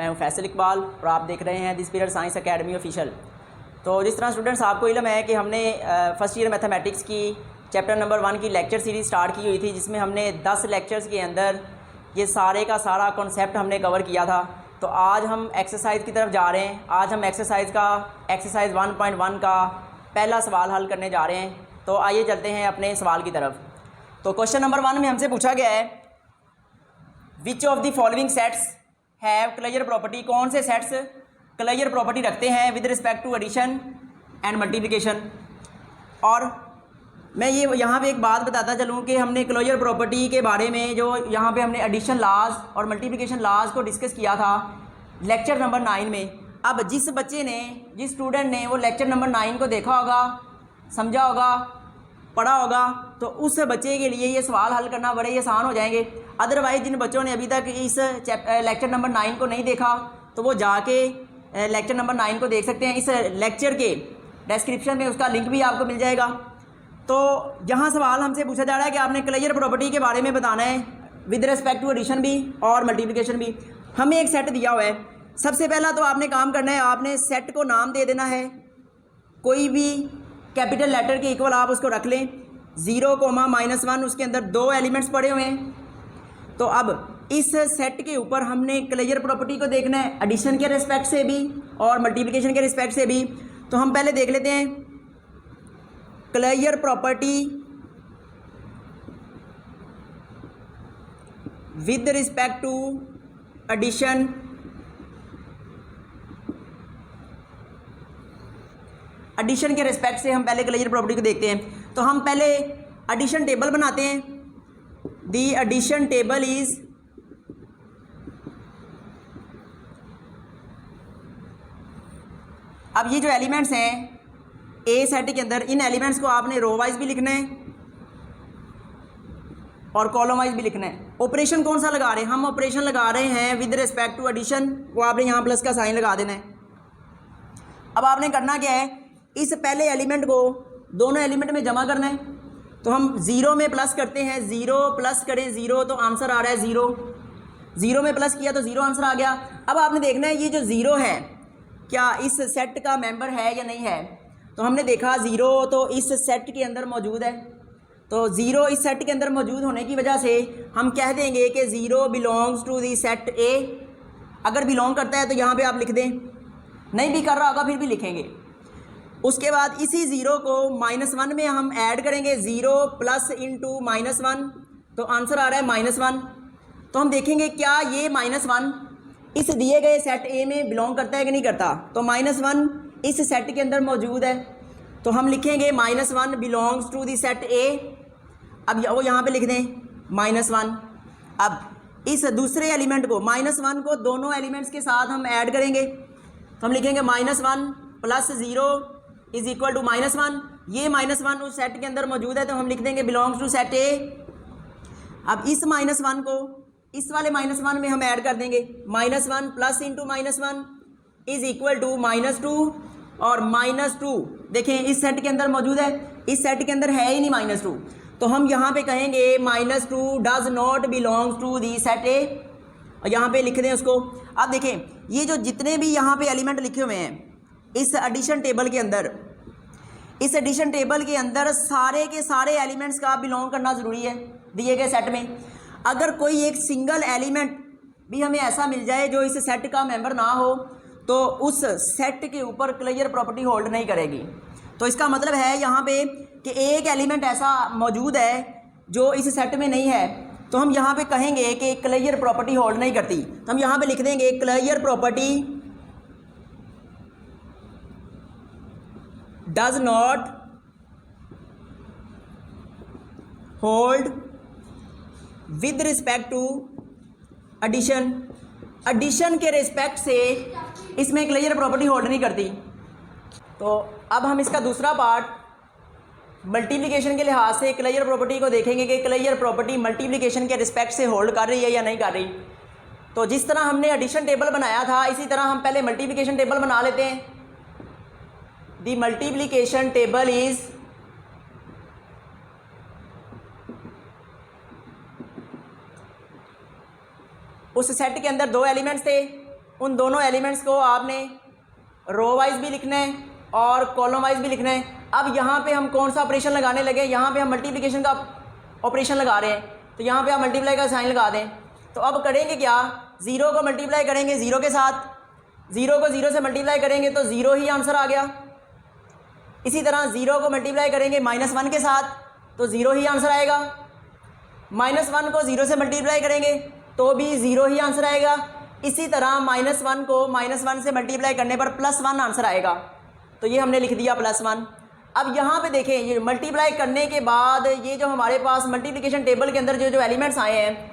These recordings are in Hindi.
मैं हूं फैसल इकबाल और आप देख रहे हैं this period science academy official. तो जिस तरह स्टूडेंट्स आपको इल्म है कि हमने फ़र्स्ट ईयर मैथमेटिक्स की चैप्टर नंबर 1 की लेक्चर सीरीज़ स्टार्ट की हुई थी, जिसमें हमने 10 लेक्चर्स के अंदर ये सारे का सारा कॉन्सेप्ट हमने कवर किया था। तो आज हम एक्सरसाइज की तरफ जा रहे हैं। आज हम एक्सरसाइज 1.1 का पहला सवाल हल करने जा रहे हैं। तो आइए चलते हैं अपने सवाल की तरफ। तो क्वेश्चन नंबर 1 में हमसे पूछा गया है which of the following sets have closure property, कौन से सेट्स क्लोजर प्रॉपर्टी रखते हैं with respect to addition and multiplication. और मैं ये यहाँ पे एक बात बताता चलूँ कि हमने क्लोजर प्रॉपर्टी के बारे में जो यहाँ पे हमने एडिशन लाज और मल्टीप्लिकेशन लाज को डिस्कस किया था लेक्चर नंबर 9 में। अब जिस स्टूडेंट ने वो लेक्चर नंबर 9 को देखा होगा, समझा होगा, पढ़ा होगा, तो उस बच्चे के लिए ये सवाल हल करना बड़े ही आसान हो जाएंगे। अदरवाइज़ जिन बच्चों ने अभी तक इस लेक्चर नंबर 9 को नहीं देखा तो वो जाके लेक्चर नंबर 9 को देख सकते हैं। इस लेक्चर के डिस्क्रिप्शन में उसका लिंक भी आपको मिल जाएगा। तो यहाँ सवाल हमसे पूछा जा रहा है कि आपने क्लोजर प्रॉपर्टी के बारे में बताना है विद रिस्पेक्ट टू एडिशन भी और मल्टीप्लिकेशन भी। हमें एक सेट दिया हुआ है। सबसे पहला तो आपने काम करना है, आपने सेट को नाम दे देना है। कोई भी कैपिटल लेटर के इक्वल आप उसको रख लें। 0, -1 उसके अंदर 2 एलिमेंट्स पड़े हुए हैं। तो अब इस सेट के ऊपर हमने क्लोजर प्रॉपर्टी को देखना है एडिशन के रिस्पेक्ट से भी और मल्टीप्लिकेशन के रिस्पेक्ट से भी। तो हम पहले देख लेते हैं closure property with respect to addition के रिस्पेक्ट से हम पहले क्लोजर प्रॉपर्टी को देखते हैं। तो हम पहले एडिशन टेबल बनाते हैं। दी एडिशन टेबल इज अब ये जो एलिमेंट्स हैं ए सेट के अंदर, इन एलिमेंट्स को आपने रो वाइज भी लिखना है और कॉलम वाइज भी लिखना है। ऑपरेशन कौन सा लगा रहे हैं? हम ऑपरेशन लगा रहे हैं विद रिस्पेक्ट टू एडिशन। वो आपने यहाँ प्लस का साइन लगा देना है। अब आपने करना क्या है, इस पहले एलिमेंट को दोनों एलिमेंट में जमा करना है। तो हम 0 में प्लस करते हैं। 0 प्लस करें 0 तो आंसर आ रहा है 0। 0 में प्लस किया तो 0 आंसर आ गया। अब आपने देखना है ये जो 0 है क्या इस सेट का मेंबर है या नहीं है। तो हमने देखा 0 तो इस सेट के अंदर मौजूद है। तो 0 इस सेट के अंदर मौजूद होने की वजह से हम कह देंगे कि 0 belongs to the set A. अगर बिलोंग करता है तो यहाँ पे आप लिख दें, नहीं भी कर रहा होगा फिर भी लिखेंगे। उसके बाद इसी 0 को -1 में हम ऐड करेंगे। 0 प्लस इंटू -1 तो आंसर आ रहा है -1। तो हम देखेंगे क्या ये -1 इस दिए गए सेट ए में बिलोंग करता है कि नहीं करता। तो -1 इस सेट के अंदर मौजूद है। तो हम लिखेंगे -1 belongs to the set A. अब वो यहाँ पे लिख दें -1। अब इस दूसरे एलिमेंट को -1 को दोनों एलिमेंट्स के साथ हम ऐड करेंगे। तो हम लिखेंगे -1 प्लस 0 इज इक्वल टू -1। ये -1 उस सेट के अंदर मौजूद है तो हम लिख देंगे बिलोंग्स टू सेट ए। अब इस -1 को इस वाले -1 में हम ऐड कर देंगे। -1 plus into -1 is equal to -2 और -2 देखें इस सेट के अंदर मौजूद है, इस सेट के अंदर है ही नहीं -2। तो हम यहाँ पे कहेंगे -2 does not belongs to the set A और यहाँ पे लिख दें उसको। अब देखें ये जो जितने भी यहाँ पे एलिमेंट लिखे हुए हैं इस एडिशन टेबल के अंदर, इस एडिशन टेबल के अंदर सारे के सारे एलिमेंट्स का बिलोंग करना ज़रूरी है दिए गए सेट में। अगर कोई एक सिंगल एलिमेंट भी हमें ऐसा मिल जाए जो इस सेट का मेंबर ना हो तो उस सेट के ऊपर क्लोजर प्रॉपर्टी होल्ड नहीं करेगी। तो इसका मतलब है यहाँ पे कि एक एलिमेंट ऐसा मौजूद है जो इस सेट में नहीं है, तो हम यहाँ पे कहेंगे कि क्लोजर प्रॉपर्टी होल्ड नहीं करती। तो हम यहाँ पे लिख देंगे closure property does not hold with respect to addition. Addition के रिस्पेक्ट से इसमें क्लोजर प्रॉपर्टी होल्ड नहीं करती। तो अब हम इसका दूसरा पार्ट मल्टीप्लिकेशन के लिहाज से क्लोजर प्रॉपर्टी को देखेंगे कि क्लोजर प्रॉपर्टी मल्टीप्लिकेशन के रिस्पेक्ट से होल्ड कर रही है या नहीं कर रही। तो जिस तरह हमने एडिशन टेबल बनाया था इसी तरह हम पहले मल्टीप्लिकेशन टेबल बना लेते हैं। दी मल्टीप्लिकेशन टेबल इज उस सेट के अंदर 2 एलिमेंट्स थे उन दोनों एलिमेंट्स को आपने रो वाइज भी लिखना है और कॉलम वाइज भी लिखना है। अब यहाँ पे हम कौन सा ऑपरेशन लगाने लगे, यहाँ पे हम मल्टीप्लिकेशन का ऑपरेशन लगा रहे हैं, तो यहाँ पे आप मल्टीप्लाई का साइन लगा दें। तो अब करेंगे क्या, 0 को मल्टीप्लाई करेंगे 0 के साथ, 0 को 0 से मल्टीप्लाई करेंगे तो 0 ही आंसर आ गया। इसी तरह 0 को मल्टीप्लाई करेंगे -1 के साथ तो 0 ही आंसर आएगा। -1 को 0 से मल्टीप्लाई करेंगे तो भी 0 ही आंसर आएगा। इसी तरह -1 को -1 से मल्टीप्लाई करने पर +1 आंसर आएगा। तो ये हमने लिख दिया +1। अब यहाँ पे देखें, ये मल्टीप्लाई करने के बाद ये जो हमारे पास मल्टीप्लिकेशन टेबल के अंदर जो एलिमेंट्स आए हैं,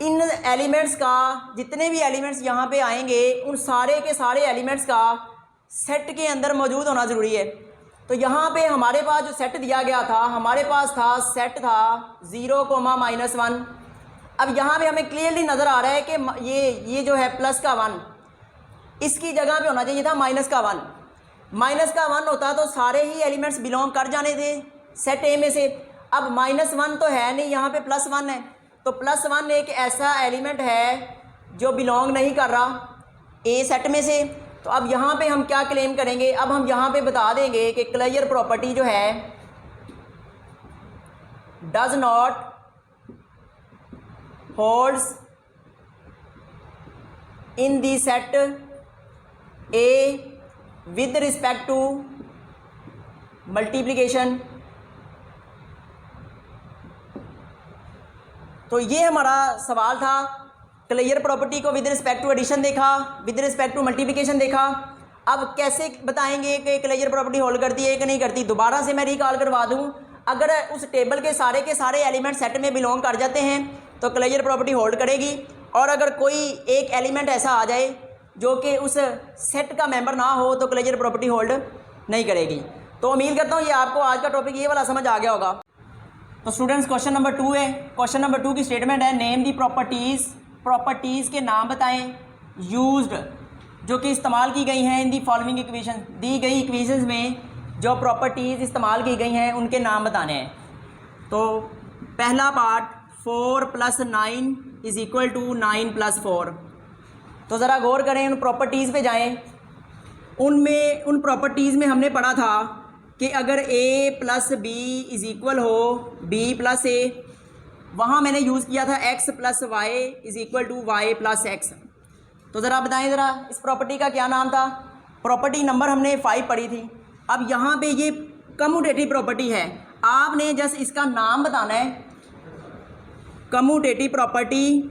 इन एलिमेंट्स का जितने भी एलिमेंट्स यहाँ पे आएंगे उन सारे के सारे एलिमेंट्स का सेट के अंदर मौजूद होना ज़रूरी है। तो यहाँ पे हमारे पास जो सेट दिया गया था, हमारे पास था सेट था 0, -1। अब यहाँ पे हमें क्लियरली नज़र आ रहा है कि ये जो है प्लस का 1 इसकी जगह पे होना चाहिए था -1। -1 होता तो सारे ही एलिमेंट्स बिलोंग कर जाने थे सेट ए में से। अब -1 तो है नहीं, यहाँ पे +1 है, तो +1 एक ऐसा एलिमेंट है जो बिलोंग नहीं कर रहा ए सेट में से। तो अब यहाँ पे हम क्या क्लेम करेंगे, अब हम यहाँ पे बता देंगे कि क्लियर प्रॉपर्टी जो है does not holds in the set A with respect to multiplication. तो ये हमारा सवाल था। क्लियर प्रॉपर्टी को विद रिस्पेक्ट टू एडिशन देखा, विद रिस्पेक्ट टू मल्टीप्लिकेशन देखा। अब कैसे बताएंगे कि क्लियर प्रॉपर्टी होल्ड करती है कि नहीं करती। दोबारा से मैं रिकॉल करवा दूं, अगर उस टेबल के सारे एलिमेंट सेट में बिलोंग कर जाते हैं तो क्लियर प्रॉपर्टी होल्ड करेगी, और अगर कोई एक एलिमेंट ऐसा आ जाए जो कि उस सेट का मेंबर ना हो तो क्लियर प्रॉपर्टी होल्ड नहीं करेगी। तो उम्मीद करता हूँ ये आपको आज का टॉपिक ये वाला समझ आ गया होगा। तो स्टूडेंट्स क्वेश्चन नंबर 2 है। क्वेश्चन नंबर 2 की स्टेटमेंट है, नेम दी प्रॉपर्टीज़ के नाम बताएं यूज्ड जो कि इस्तेमाल की गई हैं इन दी फॉलोइंग इक्वेशन। दी गई इक्वेशंस में जो प्रॉपर्टीज़ इस्तेमाल की गई हैं उनके नाम बताने हैं। तो पहला पार्ट 4 + 9 = 9 + 4। तो ज़रा गौर करें, उन प्रॉपर्टीज़ पे जाएं। उन प्रॉपर्टीज़ में हमने पढ़ा था कि अगर a + b = हो b + a, वहाँ मैंने यूज़ किया था x + y = y + x। तो ज़रा बताएं ज़रा इस प्रॉपर्टी का क्या नाम था। प्रॉपर्टी नंबर हमने 5 पढ़ी थी। अब यहाँ पे ये कम्यूटेटिव प्रॉपर्टी है, आपने जस्ट इसका नाम बताना है। Commutative property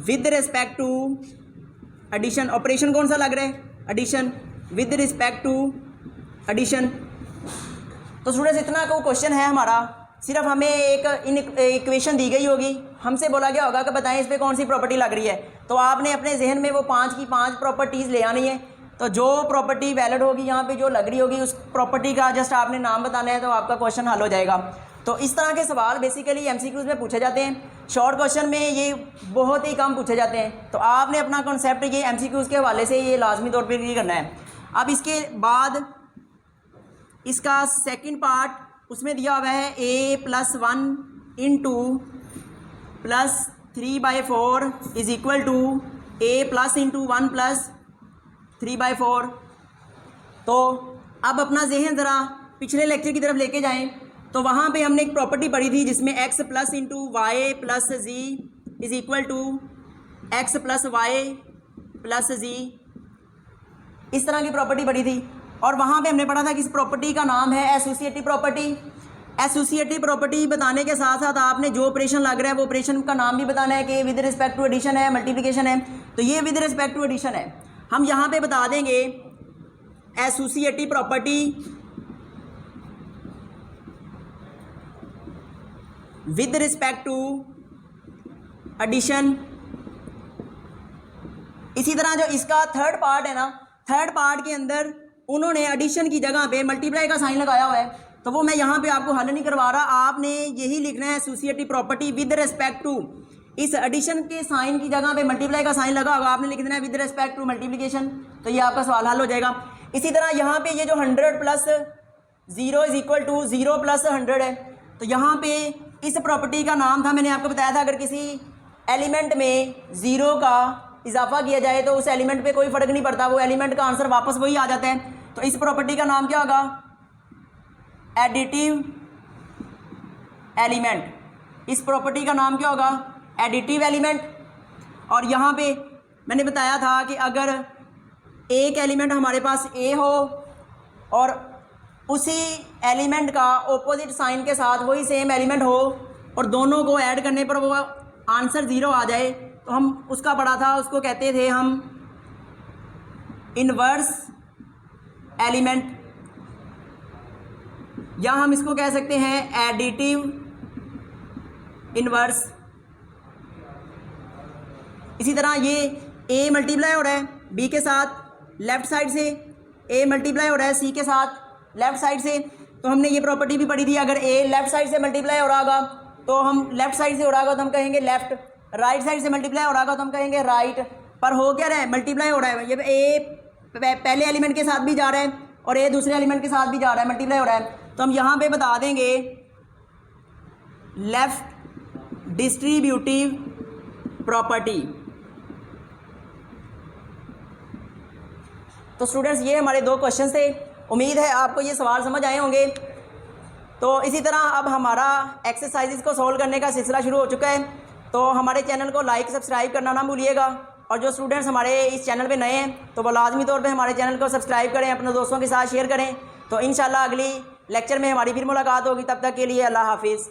with respect to addition. Operation कौन सा लग रहा है, addition, with respect to addition. तो स्टूडेंट्स इतना को क्वेश्चन है हमारा, सिर्फ हमें एक इक्वेशन दी गई होगी, हमसे बोला गया होगा कि बताएं इस पर कौन सी प्रॉपर्टी लग रही है। तो आपने अपने जहन में वो 5 की 5 प्रॉपर्टीज़ ले आनी है। तो जो प्रॉपर्टी वैलिड होगी यहाँ पे जो लग रही होगी उस प्रॉपर्टी का जस्ट आपने नाम बताना है, तो आपका क्वेश्चन हल हो जाएगा। तो इस तरह के सवाल बेसिकली MCQs में पूछे जाते हैं। शॉर्ट क्वेश्चन में ये बहुत ही कम पूछे जाते हैं। तो आपने अपना कॉन्सेप्ट ये MCQs के हवाले से ये लाजमी तौर पर ये करना है। अब इसके बाद इसका सेकंड पार्ट उसमें दिया हुआ है a + 1 * +3/4 = a + 1 + 3/4। तो अब अपना जहन ज़रा पिछले लेक्चर की तरफ लेके जाएं। तो वहाँ पे हमने एक प्रॉपर्टी पढ़ी थी जिसमें x + y + z = x + y + z, इस तरह की प्रॉपर्टी पढ़ी थी। और वहाँ पे हमने पढ़ा था कि इस प्रॉपर्टी का नाम है एसोसिएटिव प्रॉपर्टी। एसोसिएटिव प्रॉपर्टी बताने के साथ साथ आपने जो ऑपरेशन लग रहा है वो ऑपरेशन का नाम भी बताना है कि विद रिस्पेक्ट टू एडिशन है, मल्टीप्लिकेशन है। तो ये विद रिस्पेक्ट टू एडिशन है। हम यहाँ पे बता देंगे associative property with respect to addition. इसी तरह जो इसका थर्ड पार्ट है ना, थर्ड पार्ट के अंदर उन्होंने एडिशन की जगह पे मल्टीप्लाई का साइन लगाया हुआ है, तो वो मैं यहाँ पे आपको हल नहीं करवा रहा। आपने यही लिखना है associative property with respect to, इस एडिशन के साइन की जगह पे मल्टीप्लाई का साइन लगा होगा, आपने लिख देना है विद रिस्पेक्ट टू मल्टीप्लिकेशन। तो ये आपका सवाल हल हो जाएगा। इसी तरह यहाँ पे ये जो 100 + 0 = 0 + 100 है, तो यहाँ पे इस प्रॉपर्टी का नाम था, मैंने आपको बताया था, अगर किसी एलिमेंट में ज़ीरो का इजाफा किया जाए तो उस एलिमेंट पे कोई फ़र्क नहीं पड़ता, वो एलिमेंट का आंसर वापस वही आ जाता है। तो इस प्रॉपर्टी का नाम क्या होगा? Additive element. इस प्रॉपर्टी का नाम क्या होगा? Additive element. और यहाँ पे मैंने बताया था कि अगर एक एलिमेंट हमारे पास ए हो और उसी एलिमेंट का ऑपोजिट साइन के साथ वही सेम एलिमेंट हो और दोनों को ऐड करने पर वो आंसर ज़ीरो आ जाए, तो हम उसका पढ़ा था, उसको कहते थे हम इन्वर्स एलिमेंट, या हम इसको कह सकते हैं एडिटिव इन्वर्स। इसी तरह ये ए मल्टीप्लाई हो रहा है बी के साथ लेफ़्ट साइड से, ए मल्टीप्लाई हो रहा है सी के साथ लेफ़्ट साइड से, तो हमने ये प्रॉपर्टी भी पढ़ी थी, अगर ए लेफ़्ट साइड से मल्टीप्लाई हो रहा होगा तो हम लेफ़्ट साइड से हो रहा होगा तो हम कहेंगे लेफ़्ट, राइट साइड से मल्टीप्लाई हो रहा होगा तो हम कहेंगे राइट। पर हो क्या रहा है? मल्टीप्लाई हो रहा है, ये ए पहले एलिमेंट के साथ भी जा रहा है और ए दूसरे एलिमेंट के साथ भी जा रहा है, मल्टीप्लाई हो रहा है। तो हम यहाँ पे बता देंगे लेफ़्ट डिस्ट्रीब्यूटिव प्रॉपर्टी। तो स्टूडेंट्स ये हमारे दो क्वेश्चन थे, उम्मीद है आपको ये सवाल समझ आए होंगे। तो इसी तरह अब हमारा एक्सरसाइजेस को सॉल्व करने का सिलसिला शुरू हो चुका है, तो हमारे चैनल को लाइक सब्सक्राइब करना ना भूलिएगा। और जो स्टूडेंट्स हमारे इस चैनल पे नए हैं तो वो लाजमी तौर पे हमारे चैनल को सब्सक्राइब करें, अपने दोस्तों के साथ शेयर करें। तो इंशाल्लाह अगली लेक्चर में हमारी फिर मुलाकात होगी, तब तक के लिए अल्लाह हाफिज़।